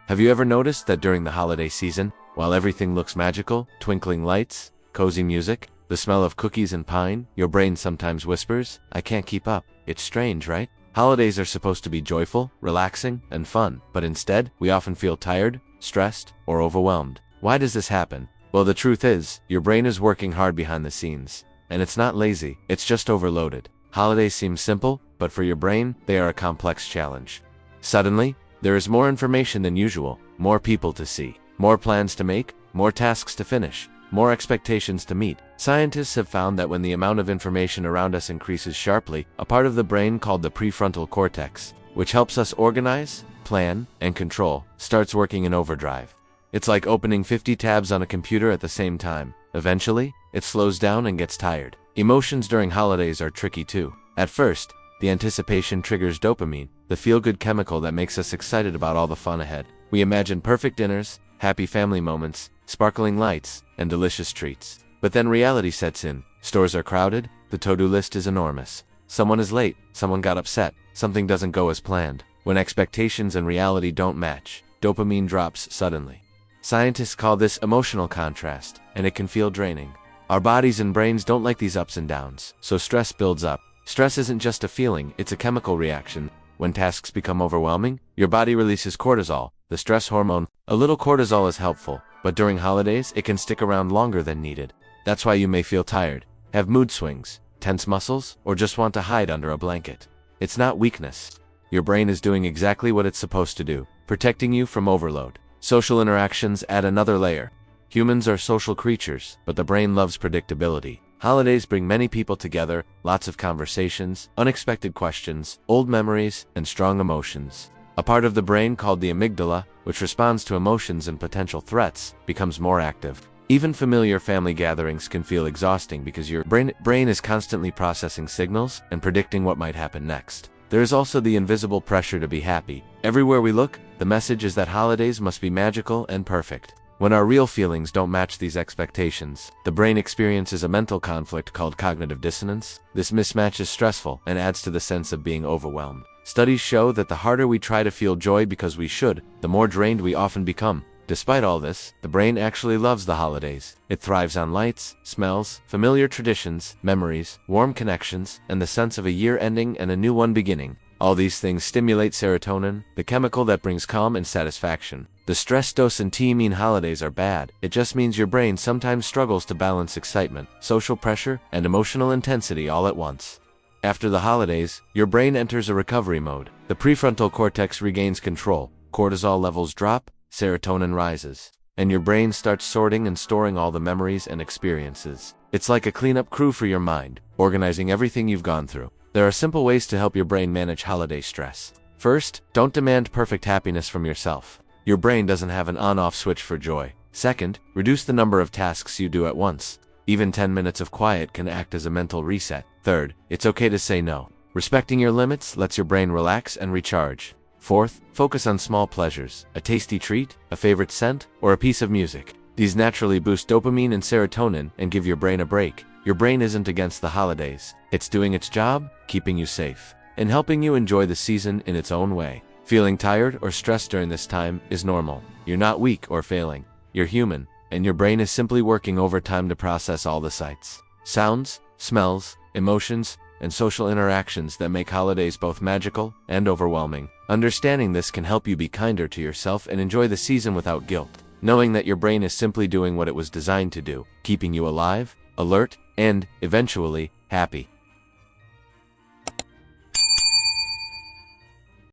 Have you ever noticed that during the holiday season, while everything looks magical, twinkling lights, cozy music, the smell of cookies and pine, your brain sometimes whispers, "I can't keep up." It's strange, right? Holidays are supposed to be joyful, relaxing, and fun, but instead, we often feel tired, stressed, or overwhelmed. Why does this happen? Well, the truth is, your brain is working hard behind the scenes. And it's not lazy, it's just overloaded. Holidays seem simple, but for your brain, they are a complex challenge. Suddenly, there is more information than usual, more people to see, more plans to make, more tasks to finish, more expectations to meet. Scientists have found that when the amount of information around us increases sharply, a part of the brain called the prefrontal cortex, which helps us organize, plan, and control, starts working in overdrive. It's like opening 50 tabs on a computer at the same time. Eventually, it slows down and gets tired. Emotions during holidays are tricky too. At first, the anticipation triggers dopamine, the feel-good chemical that makes us excited about all the fun ahead. We imagine perfect dinners, happy family moments, sparkling lights, and delicious treats. But then reality sets in. Stores are crowded, the to-do list is enormous. Someone is late, someone got upset, something doesn't go as planned. When expectations and reality don't match, dopamine drops suddenly. Scientists call this emotional contrast, and it can feel draining. Our bodies and brains don't like these ups and downs, so stress builds up. Stress isn't just a feeling, it's a chemical reaction. When tasks become overwhelming, your body releases cortisol, the stress hormone. A little cortisol is helpful, but during holidays, it can stick around longer than needed. That's why you may feel tired, have mood swings, tense muscles, or just want to hide under a blanket. It's not weakness. Your brain is doing exactly what it's supposed to do, protecting you from overload. Social interactions add another layer. Humans are social creatures, but the brain loves predictability. Holidays bring many people together, lots of conversations, unexpected questions, old memories, and strong emotions. A part of the brain called the amygdala, which responds to emotions and potential threats, becomes more active. Even familiar family gatherings can feel exhausting because your brain is constantly processing signals and predicting what might happen next. There is also the invisible pressure to be happy. Everywhere we look, the message is that holidays must be magical and perfect. When our real feelings don't match these expectations, the brain experiences a mental conflict called cognitive dissonance. This mismatch is stressful and adds to the sense of being overwhelmed. Studies show that the harder we try to feel joy because we should, the more drained we often become. Despite all this, the brain actually loves the holidays. It thrives on lights, smells, familiar traditions, memories, warm connections, and the sense of a year ending and a new one beginning. All these things stimulate serotonin, the chemical that brings calm and satisfaction. The stress doesn't mean holidays are bad. It just means your brain sometimes struggles to balance excitement, social pressure, and emotional intensity all at once. After the holidays, your brain enters a recovery mode. The prefrontal cortex regains control, cortisol levels drop, serotonin rises, and your brain starts sorting and storing all the memories and experiences. It's like a cleanup crew for your mind, organizing everything you've gone through. There are simple ways to help your brain manage holiday stress. First, don't demand perfect happiness from yourself. Your brain doesn't have an on-off switch for joy. Second, reduce the number of tasks you do at once. Even 10 minutes of quiet can act as a mental reset. Third, it's okay to say no. Respecting your limits lets your brain relax and recharge. Fourth, focus on small pleasures, a tasty treat, a favorite scent, or a piece of music. These naturally boost dopamine and serotonin and give your brain a break. Your brain isn't against the holidays. It's doing its job, keeping you safe, and helping you enjoy the season in its own way. Feeling tired or stressed during this time is normal. You're not weak or failing. You're human, and your brain is simply working overtime to process all the sights, sounds, smells, emotions, and social interactions that make holidays both magical and overwhelming. Understanding this can help you be kinder to yourself and enjoy the season without guilt, knowing that your brain is simply doing what it was designed to do, keeping you alive, alert, and, eventually, happy.